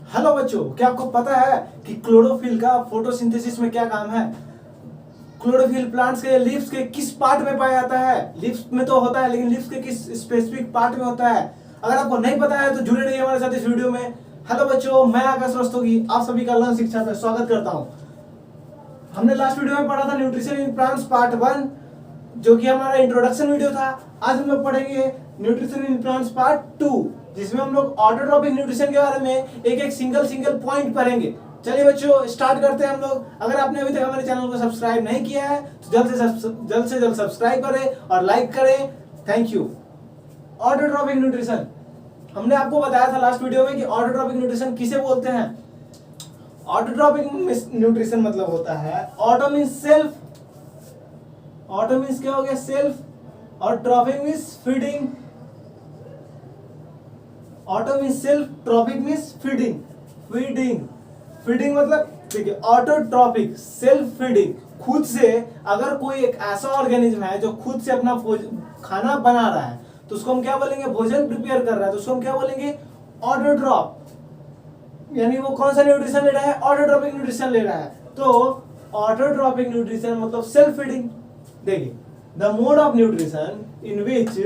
Hello बच्चों, क्या आपको पता है कि क्लोरोफिल का फोटोसिंथेसिस में क्या काम है? क्लोरोफिल प्लांट्स के लीव्स के किस पार्ट में पाया जाता है? लीव्स में तो होता है, लेकिन लीव्स के किस स्पेसिफिक पार्ट में होता है? अगर आपको नहीं पता है तो जुड़े रहिए हमारे साथ इस वीडियो में। हेलो बच्चों, मैं आकाश रस्तोगी आप सभी का लर्न शिक्षा में स्वागत करता हूं। हमने लास्ट वीडियो में पढ़ा था न्यूट्रिशन इन प्लांट्स पार्ट 1, जो कि हमारा इंट्रोडक्शन वीडियो था। आज हम लोग पढ़ेंगे न्यूट्रिशन इन प्लांट्स पार्ट 2, जिसमें हम लोग ऑटोट्रॉपिक न्यूट्रिशन के बारे में एक एक सिंगल पॉइंट पढ़ेंगे। चलिए बच्चों, स्टार्ट करते हैं हम लोग। अगर आपने अभी तक हमारे चैनल को सब्सक्राइब नहीं किया है तो जल्द से जल्द सब्सक्राइब करें और लाइक करें। Thank you. ऑटोट्रॉपिक न्यूट्रिशन, हमने आपको बताया था लास्ट वीडियो में कि ऑटोट्रॉपिक न्यूट्रिशन किसे बोलते हैं। ऑटोट्रॉपिक न्यूट्रिशन मतलब होता है, auto means self, auto means क्या हो गया? सेल्फ, और trophic means feeding. Auto means self, trophic means feeding. Feeding मतलब देखिए, ऑटोट्रॉपिक सेल्फ फीडिंग, खुद से। अगर कोई एक ऐसा ऑर्गेनिज्म है जो खुद से अपना खाना बना रहा है तो उसको हम क्या बोलेंगे? भोजन प्रिपेयर कर रहा है तो उसको हम क्या बोलेंगे? ऑटोट्रॉप। यानी वो कौन सा न्यूट्रिशन ले रहा है? ऑटोट्रॉपिक न्यूट्रिशन ले रहा है। तो ऑटोट्रॉपिक न्यूट्रिशन मतलब सेल्फ फीडिंग। देखिए, the mode of nutrition in which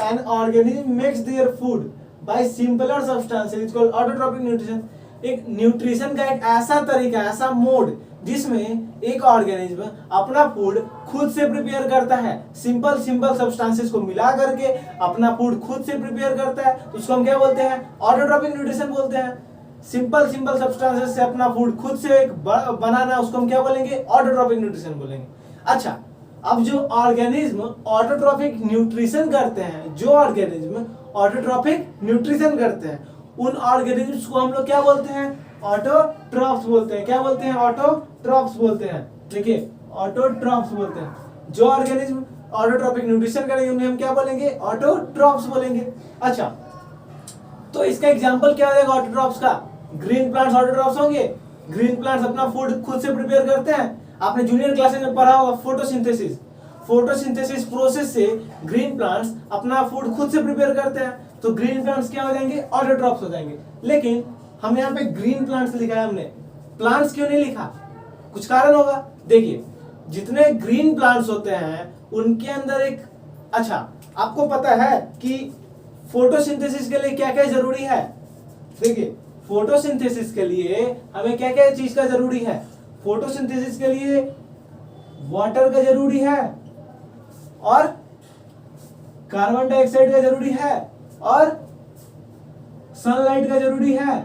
an organism makes their food by simpler substances is called autotrophic nutrition. एक न्यूट्रिशन का एक ऐसा तरीका, ऐसा मोड जिसमें एक ऑर्गेनिज्म अपना फूड खुद से प्रिपेयर करता है, सिंपल सब्सटेंसेस को मिला करके अपना फूड खुद से प्रिपेयर करता है, तो उसको हम क्या बोलते हैं? ऑटोट्रॉपिक न्यूट्रिशन बोलते हैं। सिंपल सब्सटेंसेस से अपना फूड खुद से एक बनाना, उसको हम क्या बोलेंगे? ऑटोट्रॉपिक न्यूट्रिशन बोलेंगे। अच्छा, अब जो ऑर्गेनिज्म ऑटोट्रॉपिक न्यूट्रिशन करते हैं, जो ऑर्गेनिज्म ऑटोट्रॉपिक न्यूट्रिशन करते हैं, उन ऑर्गेनिज्म्स को हम लोग क्या बोलते हैं? ऑटोट्रॉप्स बोलते हैं। क्या बोलते हैं? ऑटोट्रॉप्स बोलते हैं। देखिए, ऑटोट्रॉप्स बोलते हैं। जो ऑर्गेनिज्म ऑटोट्रॉपिक न्यूट्रिशन करेंगे उन्हें हम क्या बोलेंगे? ऑटोट्रॉप्स बोलेंगे। अच्छा, तो इसका एग्जांपल क्या हो जाएगा ऑटोट्रॉप्स का? ग्रीन प्लांट्स ऑटोट्रॉप्स होंगे। ग्रीन प्लांट्स अपना फूड खुद से प्रिपेयर करते हैं। आपने जूनियर क्लासेस में पढ़ा होगा फोटोसिंथेसिस प्रोसेस से ग्रीन प्लांट्स अपना फूड खुद से प्रिपेयर करते हैं, तो ग्रीन प्लांट्स क्या हो जाएंगे? ऑटोट्रॉप्स हो जाएंगे। लेकिन हमने यहाँ पे ग्रीन प्लांट्स लिखा है, हमने प्लांट्स क्यों नहीं लिखा? कुछ कारण होगा। देखिए, जितने ग्रीन प्लांट्स होते हैं उनके अंदर एक, अच्छा आपको पता है कि फोटोसिंथेसिस के लिए क्या क्या जरूरी है? देखिए, फोटोसिंथेसिस के लिए हमें क्या क्या चीज का जरूरी है? फोटोसिंथेसिस के लिए वाटर का जरूरी है, और कार्बन डाइऑक्साइड का जरूरी है, और सनलाइट का जरूरी है,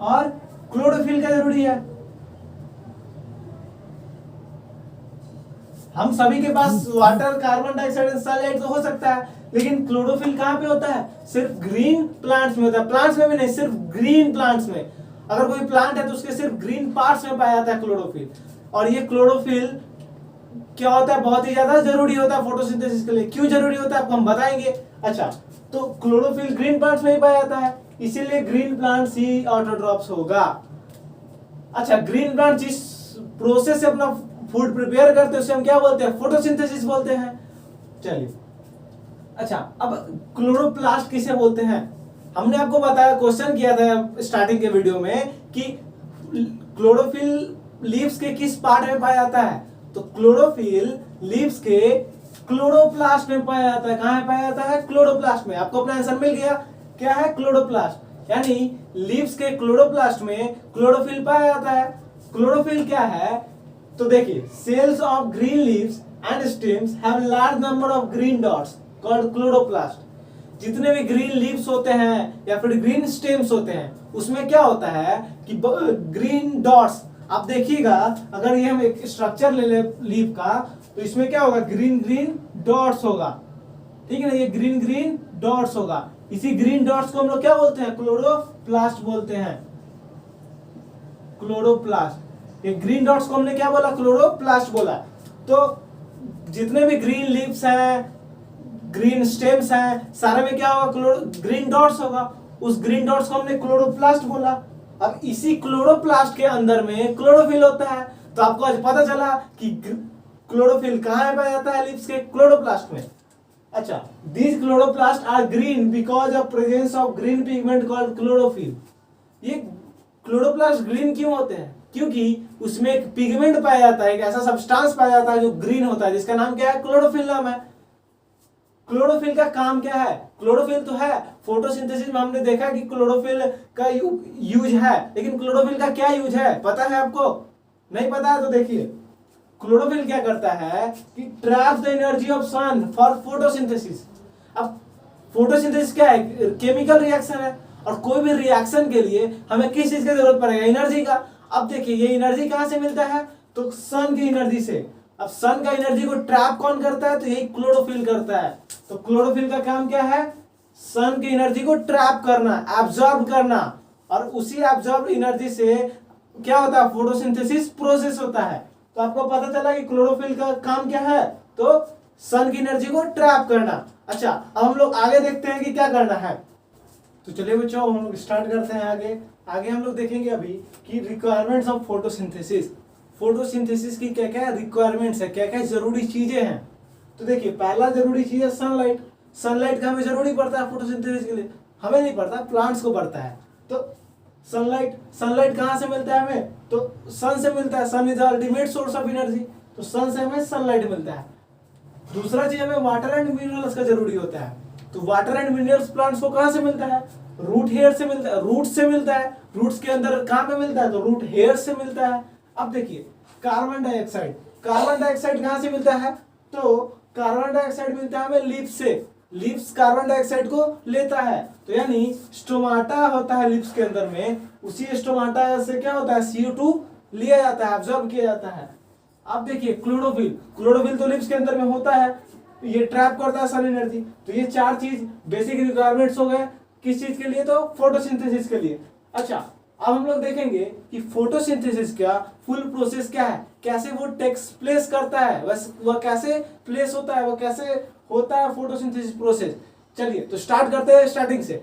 और क्लोरोफिल का जरूरी है। हम सभी के पास वाटर, कार्बन डाइऑक्साइड, सनलाइट तो हो सकता है, लेकिन क्लोरोफिल कहां पे होता है? सिर्फ ग्रीन प्लांट्स में होता है। प्लांट्स में भी नहीं, सिर्फ ग्रीन प्लांट्स में। अगर कोई प्लांट है तो उसके सिर्फ ग्रीन पार्ट्स में पाया जाता है क्लोरोफिल। और ये क्लोरोफिल क्या होता है? बहुत ही ज्यादा जरूरी होता है फोटोसिंथेसिस के लिए। क्यों जरूरी होता है आपको हम बताएंगे। अच्छा, तो क्लोरोफिल ग्रीन प्लांट्स में ही पाया जाता है, इसीलिए ग्रीन प्लांट्स ही ऑटोट्रॉप्स होगा। अच्छा, ग्रीन प्लांट जिस प्रोसेस से अपना फूड प्रिपेयर करते हैं उसे हम क्या बोलते हैं? फोटोसिंथेसिस बोलते हैं। चलिए, अच्छा अब क्लोरोप्लास्ट किसे बोलते हैं? हमने आपको बताया, क्वेश्चन किया था स्टार्टिंग के वीडियो में कि क्लोरोफिल लीव्स के किस पार्ट में पाया जाता है? तो क्लोरोफिल लीव्स के क्लोरोप्लास्ट में पाया जाता है। कहां पाया जाता है? क्लोरोप्लास्ट में। आपको अपना आंसर मिल गया। क्या है? क्लोरोप्लास्ट। यानी लीव्स के क्लोरोप्लास्ट में क्लोरोफिल पाया जाता है। क्लोरोफिल क्या है? तो देखिए, cells of green leaves and stems have large number of green dots called chloroplast. जितने भी ग्रीन लीव्स होते हैं या फिर ग्रीन स्टेम्स होते हैं, उसमें क्या होता है कि ग्रीन डॉट्स, आप देखिएगा, अगर ये हम एक स्ट्रक्चर ले ले लीफ का, तो इसमें क्या होगा? ग्रीन डॉट्स होगा। ठीक है ना? ये ग्रीन डॉट्स होगा। इसी ग्रीन डॉट्स को हम लोग क्या बोलते हैं? क्लोरोप्लास्ट बोलते हैं। क्लोरोप्लास्ट। ये ग्रीन डॉट्स को हमने क्या बोला? क्लोरोप्लास्ट बोला। तो जितने भी ग्रीन लीव्स हैं, ग्रीन स्टेम्स हैं, सारे में क्या होगा? ग्रीन डॉट्स होगा। उस ग्रीन डॉट्स को हमने क्लोरोप्लास्ट बोला। अब इसी क्लोरोप्लास्ट के अंदर में क्लोरोफिल होता है। तो आपको आज पता चला कि क्लोरोफिल कहां पाया जाता है? लीव्स के क्लोरोप्लास्ट में। अच्छा, these chloroplasts are green because of presence of green pigment called chlorophyll. ये क्लोरोप्लास्ट ग्रीन क्यों होते हैं? क्योंकि उसमें एक पिगमेंट पाया जाता है, एक ऐसा सब्सटेंस पाया जाता है जो ग्रीन होता है, जिसका नाम क्या है? क्लोरोफिल नाम है। क्लोरोफिल का काम क्या है? क्लोरोफिल तो है, फोटोसिंथेसिस में हमने देखा कि क्लोरोफिल का यूज है, लेकिन क्लोरोफिल का क्या यूज है पता है आपको? नहीं पता है तो देखिए, क्लोरोफिल क्या करता है कि traps the energy of sun for photosynthesis. अब फोटोसिंथेसिस क्या है? केमिकल रिएक्शन है, और कोई भी रिएक्शन के लिए हमें किस चीज की जरूरत पड़ेगा? एनर्जी का। अब देखिए ये एनर्जी कहां से मिलता है? तो सन की एनर्जी से। अब सन का एनर्जी को ट्रैप कौन करता है? तो यही क्लोरोफिल करता है। तो क्लोरोफिल का काम क्या है? सन की एनर्जी को ट्रैप करना, एब्जॉर्ब करना, और उसी एब्जॉर्ब एनर्जी से क्या होता है? फोटोसिंथेसिस प्रोसेस होता है। तो आपको पता चला कि क्लोरोफिल का काम क्या है? तो सन की एनर्जी को ट्रैप करना। अच्छा, अब हम लोग आगे देखते हैं कि क्या करना है। तो चलिए बच्चों हम लोग स्टार्ट करते हैं आगे। आगे हम लोग देखेंगे अभी कि रिक्वायरमेंट्स ऑफ फोटोसिंथेसिस। फोटोसिंथेसिस की क्या क्या रिक्वायरमेंट्स है, क्या क्या जरूरी चीजें हैं। तो देखिए पहला जरूरी चीज है सनलाइट। सनलाइट का हमें जरूरी पड़ता है फोटोसिंथेसिस के लिए, हमें नहीं पड़ता, प्लांट्स को पड़ता है। तो सनलाइट कहाँ से मिलता है हमें? तो सन से मिलता है। Sun is ultimate source of energy, तो सन से हमें सनलाइट मिलता है। दूसरा चीज हमें वाटर एंड मिनरल्स का जरूरी होता है। तो वाटर एंड मिनरल्स प्लांट्स को कहां से मिलता है? रूट हेयर से मिलता है, रूट से मिलता है। रूट्स के अंदर कहां पे मिलता है? तो रूट हेयर से मिलता है। अब देखिए कार्बन डाइऑक्साइड, कार्बन डाइऑक्साइड कहां से मिलता है? तो कार्बन डाइऑक्साइड मिलता है हमें लीफ से। लीव्स कार्बन डाइऑक्साइड को लेता है, तो यानी स्टोमाटा होता है लीव्स के अंदर में, उसी स्टोमाटा से क्या होता है? CO2 लिया जाता है, एब्जॉर्ब किया जाता है। अब देखिए क्लोरोफिल, क्लोरोफिल तो लिप्स के अंदर में होता है, ये ट्रैप करता है सन एनर्जी। तो ये चार चीज बेसिक रिक्वायरमेंट्स हो गए किस चीज के लिए? तो फोटोसिंथेसिस के लिए। अच्छा, अब हम लोग देखेंगे कि फोटोसिंथेसिस का फुल प्रोसेस क्या है, कैसे वो टेक्स प्लेस करता है, बस वह कैसे प्लेस होता है, वो कैसे होता है फोटोसिंथेसिस प्रोसेस। चलिए तो स्टार्ट करते हैं स्टार्टिंग से।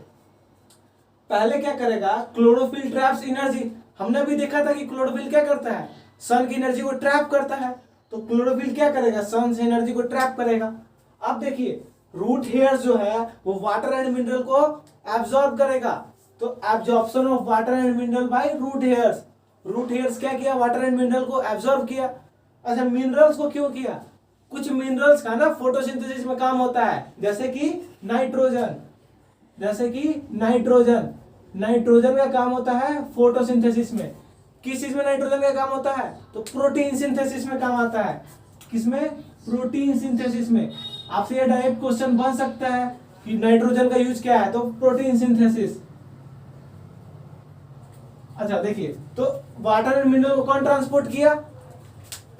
पहले क्या करेगा? Chlorophyll traps energy. हमने अभी देखा था कि क्लोरोफिल क्या करता है? सन की एनर्जी को ट्रैप करता है। तो क्लोरोफिल क्या करेगा? सन से एनर्जी को ट्रैप करेगा। अब देखिए रूट हेयर्स जो है वो वाटर एंड मिनरल को एब्जॉर्ब करेगा। तो absorption of water and mineral by root hairs. Root hairs क्या किया? वाटर एंड मिनरल को एब्जॉर्ब किया। अच्छा, मिनरल्स को क्यों किया? कुछ मिनरल्स का ना फोटोसिंथेसिस में काम होता है, जैसे कि नाइट्रोजन, जैसे कि नाइट्रोजन। नाइट्रोजन का काम होता है फोटोसिंथेसिस में। किस चीज में नाइट्रोजन का काम होता है? तो प्रोटीन सिंथेसिस में काम आता है। किसमें? प्रोटीन सिंथेसिस में। आपसे ये डायरेक्ट क्वेश्चन बन सकता है कि नाइट्रोजन का यूज क्या है? तो प्रोटीन सिंथेसिस। अच्छा देखिए, तो वाटर एंड मिनरल को कौन ट्रांसपोर्ट किया?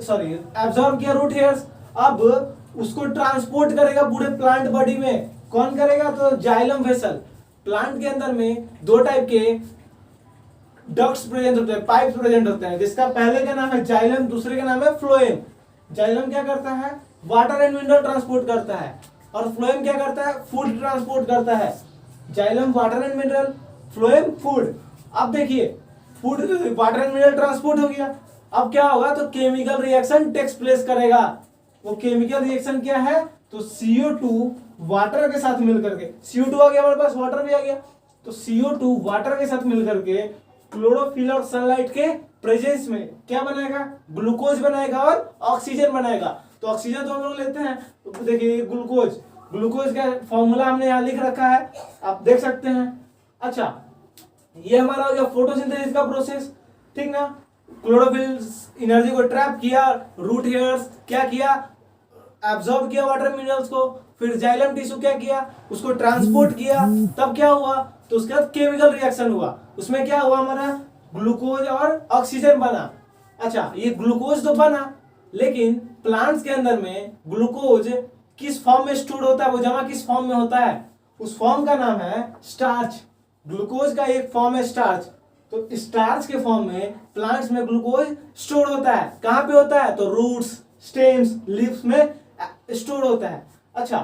सॉरी, एब्जॉर्ब किया रूट हेयर्स। अब उसको ट्रांसपोर्ट करेगा पूरे प्लांट बॉडी में, कौन करेगा? तो जाइलम वेसल। प्लांट के अंदर में दो टाइप के डक्ट्स प्रेजेंट होते हैं, पाइप्स प्रेजेंट होते हैं, जिसका पहले का नाम है जाइलम, दूसरे का नाम है फ्लोएम। जाइलम क्या करता है? वाटर एंड मिनरल ट्रांसपोर्ट करता है, और फ्लोएम क्या करता है? फूड ट्रांसपोर्ट करता है। Xylem water and mineral, phloem food. अब देखिए food water and mineral transport हो गया, अब क्या होगा? तो केमिकल रिएक्शन टेक्स प्लेस करेगा। वो केमिकल रिएक्शन क्या है? तो CO2 वाटर के साथ मिलकर के, CO2 आ गया हमारे पास, वाटर भी आ गया, तो CO2 वाटर के साथ मिलकर के क्लोरोफिल और सनलाइट के प्रेजेंस में क्या बनाएगा? ग्लूकोज बनाएगा और ऑक्सीजन बनाएगा। तो ऑक्सीजन तो हम लोग लेते हैं, तो देखिए ग्लूकोज, ग्लूकोज का फॉर्मूला हमने यहाँ लिख रखा है, आप देख सकते हैं। अच्छा, ये हमारा हो गया फोटोसिंथेसिस का प्रोसेस, ठीक ना। क्लोरोफिल एनर्जी को ट्रैप किया, रूट हेयर्स क्या किया? एब्जॉर्ब किया वाटर मिनरल्स को, फिर जाइलम टिश्यू क्या किया? उसको ट्रांसपोर्ट किया, तब क्या हुआ? तो उसके बाद केमिकल रिएक्शन हुआ, उसमें क्या हुआ? हमारा ग्लूकोज और ऑक्सीजन बना। अच्छा, ये ग्लूकोज तो बना, लेकिन प्लांट्स के अंदर में ग्लूकोज किस फॉर्म में स्टोर होता है? वो जमा किस फॉर्म में होता है? उस फॉर्म का नाम है स्टार्च। ग्लूकोज का एक फॉर्म है स्टार्च। तो स्टार्च के फॉर्म में प्लांट्स में ग्लूकोज स्टोर होता है। कहां पे होता है? तो रूट्स, स्टेम्स, लीव्स में स्टोर होता है। अच्छा,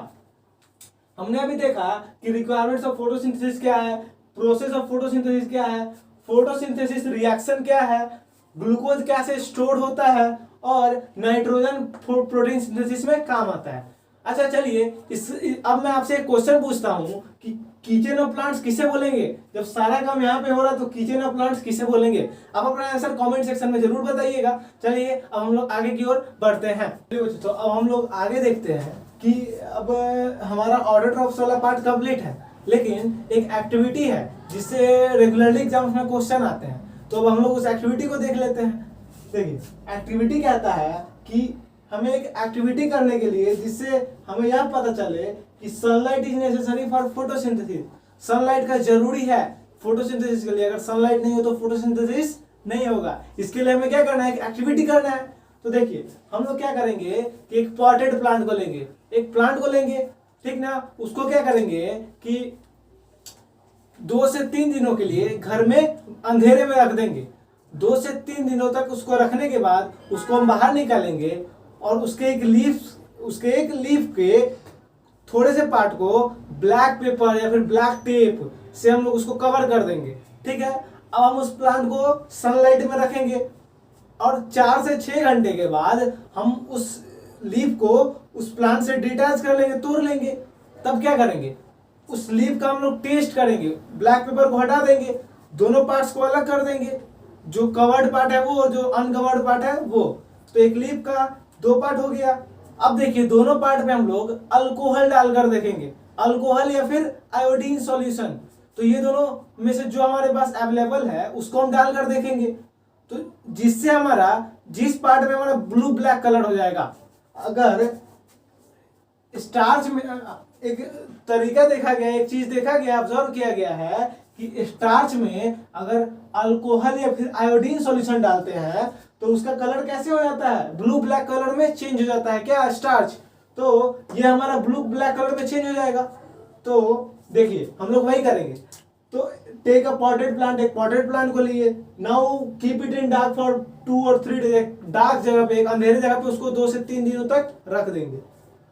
हमने अभी देखा कि रिक्वायरमेंट्स ऑफ फोटोसिंथेसिस क्या है, प्रोसेस ऑफ फोटोसिंथेसिस क्या है, फोटोसिंथेसिस रिएक्शन क्या है, ग्लूकोज कैसे स्टोर होता है, और नाइट्रोजन प्रोटीन सिंथेसिस में काम आता है। अच्छा चलिए अब मैं आपसे एक क्वेश्चन पूछता हूँ कि किचन ऑफ प्लांट्स किसे बोलेंगे? जब सारा काम यहाँ पे हो रहा है तो किचन ऑफ प्लांट्स किसे बोलेंगे? आप अपना आंसर कमेंट सेक्शन में जरूर बताइएगा। चलिए अब हम लोग आगे की ओर बढ़ते हैं। तो अब हम लोग आगे देखते हैं कि अब हमारा ऑर्डर ड्रॉप्स वाला पार्ट कंप्लीट है, लेकिन एक एक्टिविटी है जिससे रेगुलरली एग्जाम्स में क्वेश्चन आते हैं। तो अब हम लोग उस एक्टिविटी को देख लेते हैं। देखिए एक्टिविटी कहता है कि हमें एक एक्टिविटी करने के लिए जिससे हमें यह पता चले कि sunlight is necessary for photosynthesis. Sunlight का जरूरी है फोटोसिंथेसिस के लिए। अगर सनलाइट नहीं हो तो फोटोसिंथेसिस नहीं होगा। इसके लिए हमें क्या करना है? एक एक्टिविटी करना है। तो देखिए हम लोग क्या करेंगे कि एक पॉटेड प्लांट को लेंगे, एक प्लांट को लेंगे, ठीक ना। उसको क्या करेंगे कि 2 से 3 दिनों के लिए घर में अंधेरे में रख देंगे। 2 से 3 दिनों तक उसको रखने के बाद उसको हम बाहर निकालेंगे और उसके एक लीफ के थोड़े से पार्ट को ब्लैक पेपर या फिर ब्लैक टेप से हम लोग उसको कवर कर देंगे, ठीक है। अब हम उस प्लांट को सनलाइट में रखेंगे और 4 से 6 घंटे के बाद हम उस लीफ को उस प्लांट से डिटैच कर लेंगे, तोड़ लेंगे। तब क्या करेंगे? उस लीफ का हम लोग टेस्ट करेंगे, ब्लैक पेपर को हटा देंगे, दोनों पार्ट्स को अलग कर देंगे, जो कवर्ड पार्ट है वो, जो अनकवर्ड पार्ट है वो। तो एक लीफ का 2 पार्ट हो गया। अब देखिए दोनों पार्ट में हम लोग अल्कोहल डालकर देखेंगे, अल्कोहल या फिर आयोडीन सॉल्यूशन। तो ये दोनों में से जो हमारे पास अवेलेबल है उसको हम डालकर देखेंगे, तो जिससे हमारा जिस पार्ट में हमारा ब्लू ब्लैक कलर हो जाएगा। अगर स्टार्च में एक तरीका देखा गया, एक चीज देखा गया, ऑब्जर्व किया गया है कि स्टार्च में अगर अल्कोहल या फिर आयोडीन सॉल्यूशन डालते हैं तो उसका कलर कैसे हो जाता है? ब्लू ब्लैक कलर में चेंज हो जाता है। क्या? स्टार्च। तो ये हमारा ब्लू ब्लैक कलर में चेंज हो जाएगा। तो देखिए हम लोग वही करेंगे। तो टेक अ पॉटेड प्लांट, एक पॉटेड प्लांट को लिए, now keep it in dark for 2 और 3 डेज। एक डार्क जगह पे, एक अंधेरे जगह पे उसको 2 से 3 दिनों तक रख देंगे।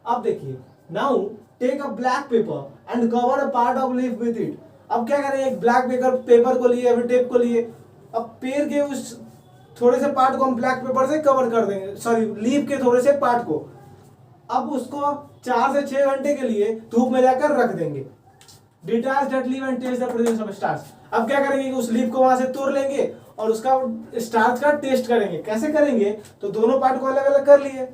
अब देखिए now take a black paper and cover a part of leaf with it. अब क्या करें? एक ब्लैक पेपर को लिए या फिर टेप को लिए, अब पेड़ के उस थोड़े से पार्ट को हम ब्लैक पेपर से कवर कर देंगे, सॉरी लीफ के थोड़े से पार्ट को। अब उसको 4 से 6 घंटे के लिए धूप में जाकर रख देंगे। Detach that leaf and test the presence of starch. अब क्या करेंगे कि उस लीफ को वहां से तोड़ लेंगे और उसका स्टार्च का टेस्ट करेंगे। कैसे करेंगे? तो दोनों पार्ट को अलग अलग कर लिए,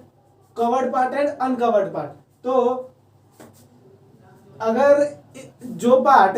covered part and uncovered part. तो अगर जो पार्ट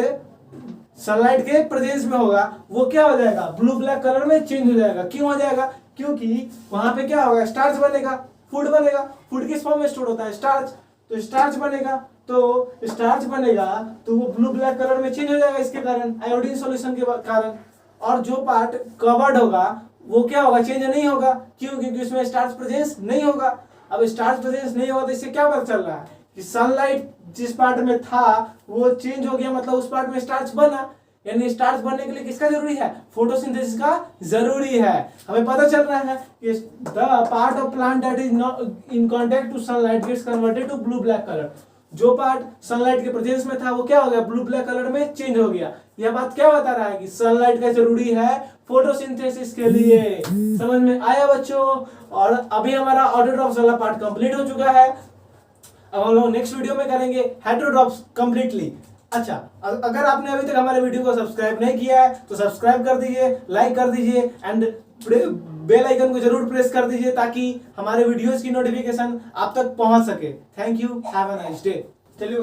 सनलाइट के प्रेजेंस में होगा वो क्या हो जाएगा? ब्लू ब्लैक कलर में चेंज हो जाएगा। क्यों हो जाएगा? क्योंकि वहां पे क्या होगा? स्टार्च बनेगा, फूड बनेगा। फूड किस फॉर्म में स्टोर होता है? स्टार्च। तो स्टार्च बनेगा, तो स्टार्च बनेगा तो वो ब्लू ब्लैक कलर में चेंज हो जाएगा, इसके कारण, आयोडीन सॉल्यूशन के कारण। और जो पार्ट कवर्ड होगा वो क्या होगा? चेंज नहीं होगा। क्यों? क्योंकि उसमें स्टार्च प्रेजेंस नहीं होगा। अब स्टार्च प्रेजेंस नहीं होगा तो इससे क्या पता चल रहा है कि सनलाइट जिस पार्ट में था वो चेंज हो गया, मतलब उस पार्ट में स्टार्च बना। यानी स्टार्च बनने के लिए किसका जरूरी है? फोटोसिंथेसिस का जरूरी है। हमें पता चल रहा है कि the part of plant that is not in contact to sunlight gets converted to blue black colour. जो पार्ट सनलाइट के प्रेजेंस में था वो क्या हो गया? ब्लू ब्लैक कलर में चेंज हो गया। यह बात क्या बता रहा है कि सनलाइट का जरूरी है फोटोसिंथेसिस के लिए। समझ में आया बच्चों? और अभी हमारा ऑर्डर ड्रॉप्स वाला पार्ट कंप्लीट हो चुका है। अब हम लोग नेक्स्ट वीडियो में करेंगे हेटेरोड्रॉप्स कंप्लीटली। अच्छा, अगर आपने अभी तक हमारे वीडियो को सब्सक्राइब नहीं किया है तो सब्सक्राइब कर दीजिए, लाइक कर दीजिए एंड बेल आइकन को जरूर प्रेस कर दीजिए ताकि हमारे वीडियोस की नोटिफिकेशन आप तक पहुंच सके। Thank you, have a nice day. चलिए